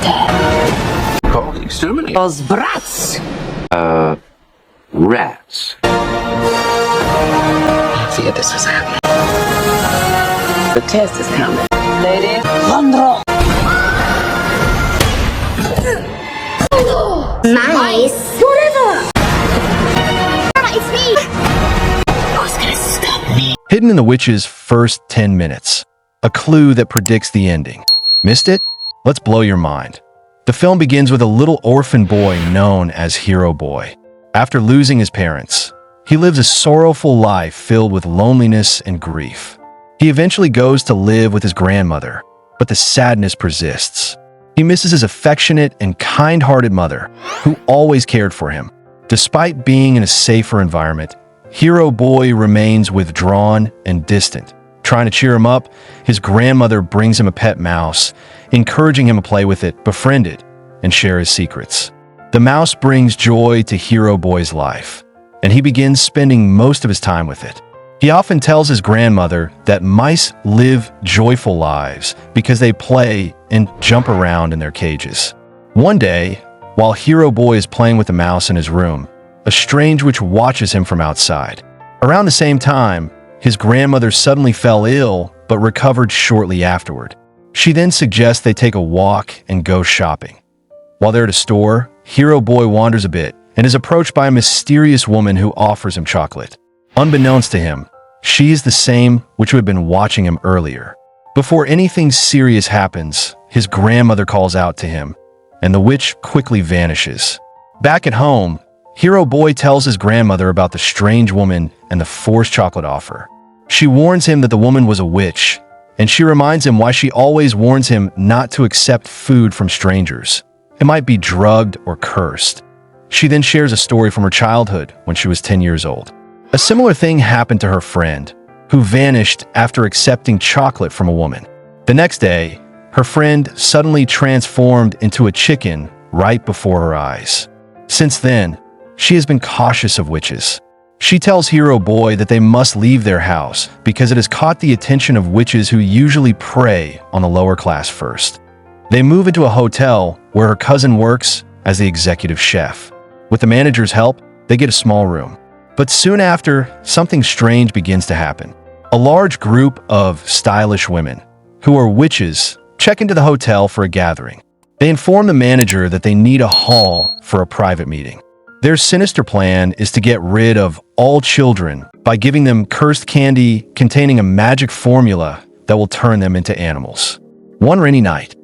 Call the exterminator. Those brats! Rats. Figured this was happening. The test is coming. Lady Londro! Nice. Whatever. It's me. Who's gonna stop me? Hidden in the witch's first 10 minutes. A clue that predicts the ending. Missed it? Let's blow your mind. The film begins with a little orphan boy known as Hero Boy. After losing his parents, he lives a sorrowful life filled with loneliness and grief. He eventually goes to live with his grandmother, but the sadness persists. He misses his affectionate and kind-hearted mother, who always cared for him. Despite being in a safer environment, Hero Boy remains withdrawn and distant. Trying to cheer him up, his grandmother brings him a pet mouse, encouraging him to play with it, befriend it, and share his secrets. The mouse brings joy to Hero Boy's life, and he begins spending most of his time with it. He often tells his grandmother that mice live joyful lives because they play and jump around in their cages. One day, while Hero Boy is playing with the mouse in his room, a strange witch watches him from outside. Around the same time, his grandmother suddenly fell ill but recovered shortly afterward. She then suggests they take a walk and go shopping. While they're at a store, Hero Boy wanders a bit and is approached by a mysterious woman who offers him chocolate. Unbeknownst to him, she is the same witch who had been watching him earlier. Before anything serious happens, his grandmother calls out to him, and the witch quickly vanishes. Back at home, Hero Boy tells his grandmother about the strange woman and the forced chocolate offer. She warns him that the woman was a witch, and she reminds him why she always warns him not to accept food from strangers. It might be drugged or cursed. She then shares a story from her childhood when she was 10 years old. A similar thing happened to her friend, who vanished after accepting chocolate from a woman. The next day, her friend suddenly transformed into a chicken right before her eyes. Since then, she has been cautious of witches. She tells Hero Boy that they must leave their house because it has caught the attention of witches who usually prey on the lower class first. They move into a hotel where her cousin works as the executive chef. With the manager's help, they get a small room. But soon after, something strange begins to happen. A large group of stylish women, who are witches, check into the hotel for a gathering. They inform the manager that they need a hall for a private meeting. Their sinister plan is to get rid of all children by giving them cursed candy containing a magic formula that will turn them into animals. One rainy night,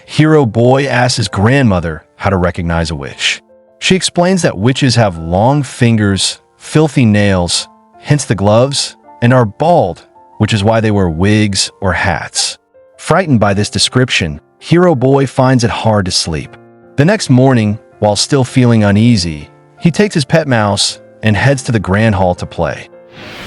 Hero Boy asks his grandmother how to recognize a witch. She explains that witches have long fingers, filthy nails, hence the gloves, and are bald, which is why they wear wigs or hats. Frightened by this description, Hero Boy finds it hard to sleep. The next morning, while still feeling uneasy, he takes his pet mouse and heads to the grand hall to play.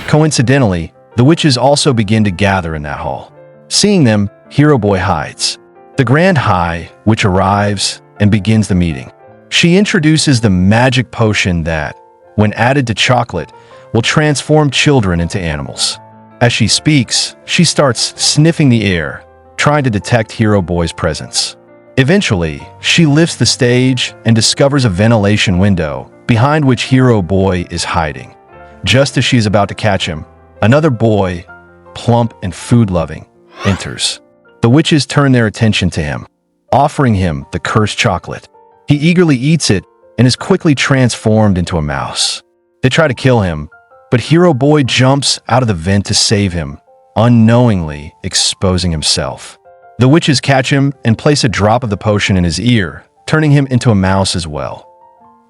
Coincidentally, the witches also begin to gather in that hall. Seeing them, Hero Boy hides. The Grand High Witch arrives and begins the meeting. She introduces the magic potion that, when added to chocolate, will transform children into animals. As she speaks, she starts sniffing the air, trying to detect Hero Boy's presence. Eventually, she lifts the stage and discovers a ventilation window behind which Hero Boy is hiding. Just as she is about to catch him, another boy, plump and food-loving, enters. The witches turn their attention to him, offering him the cursed chocolate. He eagerly eats it and is quickly transformed into a mouse. They try to kill him, but Hero Boy jumps out of the vent to save him, unknowingly exposing himself. The witches catch him and place a drop of the potion in his ear, turning him into a mouse as well.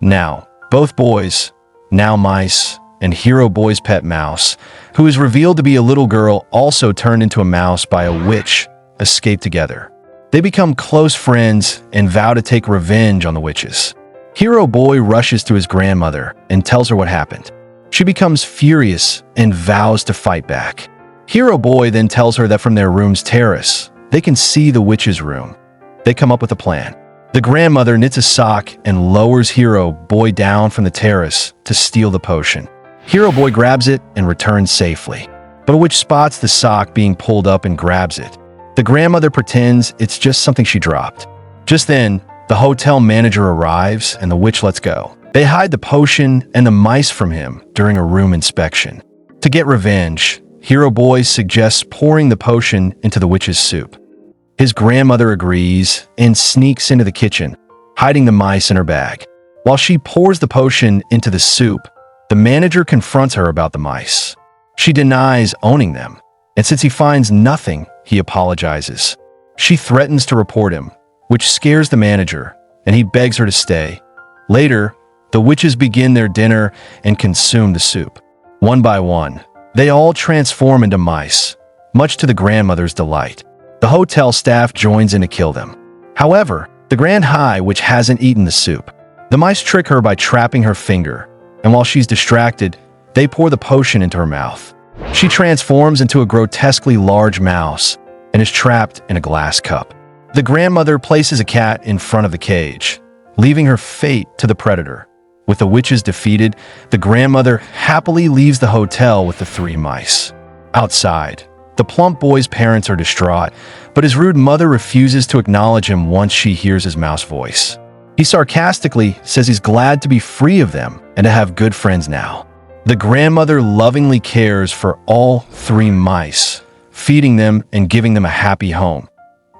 Now, both boys, now mice, and Hero Boy's pet mouse, who is revealed to be a little girl also turned into a mouse by a witch, escape together. They become close friends and vow to take revenge on the witches. Hero Boy rushes to his grandmother and tells her what happened. She becomes furious and vows to fight back. Hero Boy then tells her that from their room's terrace, they can see the witch's room. They come up with a plan. The grandmother knits a sock and lowers Hero Boy down from the terrace to steal the potion. Hero Boy grabs it and returns safely, but a witch spots the sock being pulled up and grabs it. The grandmother pretends it's just something she dropped. Just then, the hotel manager arrives and the witch lets go. They hide the potion and the mice from him during a room inspection. To get revenge, Hero Boy suggests pouring the potion into the witch's soup. His grandmother agrees and sneaks into the kitchen, hiding the mice in her bag. While she pours the potion into the soup, the manager confronts her about the mice. She denies owning them, and since he finds nothing, he apologizes. She threatens to report him, which scares the manager, and he begs her to stay. Later, the witches begin their dinner and consume the soup. One by one, they all transform into mice, much to the grandmother's delight. The hotel staff joins in to kill them. However, the Grand High Witch hasn't eaten the soup. The mice trick her by trapping her finger, and while she's distracted, they pour the potion into her mouth. She transforms into a grotesquely large mouse and is trapped in a glass cup. The grandmother places a cat in front of the cage, leaving her fate to the predator. With the witches defeated, the grandmother happily leaves the hotel with the 3 mice. Outside, the plump boy's parents are distraught, but his rude mother refuses to acknowledge him once she hears his mouse voice. He sarcastically says he's glad to be free of them and to have good friends now. The grandmother lovingly cares for all 3 mice, feeding them and giving them a happy home.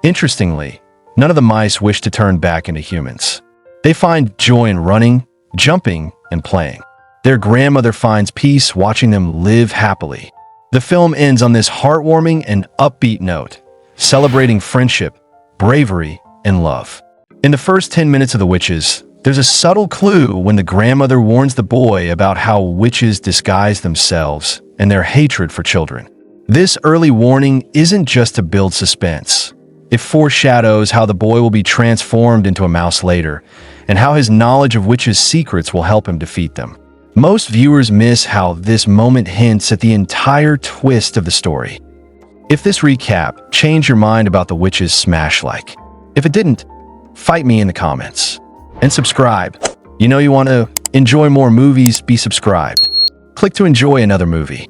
Interestingly, none of the mice wish to turn back into humans. They find joy in running, jumping, and playing. Their grandmother finds peace watching them live happily. The film ends on this heartwarming and upbeat note, celebrating friendship, bravery, and love. In the first 10 minutes of The Witches, there's a subtle clue when the grandmother warns the boy about how witches disguise themselves and their hatred for children. This early warning isn't just to build suspense. It foreshadows how the boy will be transformed into a mouse later, and how his knowledge of witches' secrets will help him defeat them. Most viewers miss how this moment hints at the entire twist of the story. If this recap changed your mind about The Witches, smash like. If it didn't, fight me in the comments. And subscribe. You know you want to enjoy more movies, be subscribed. Click to enjoy another movie.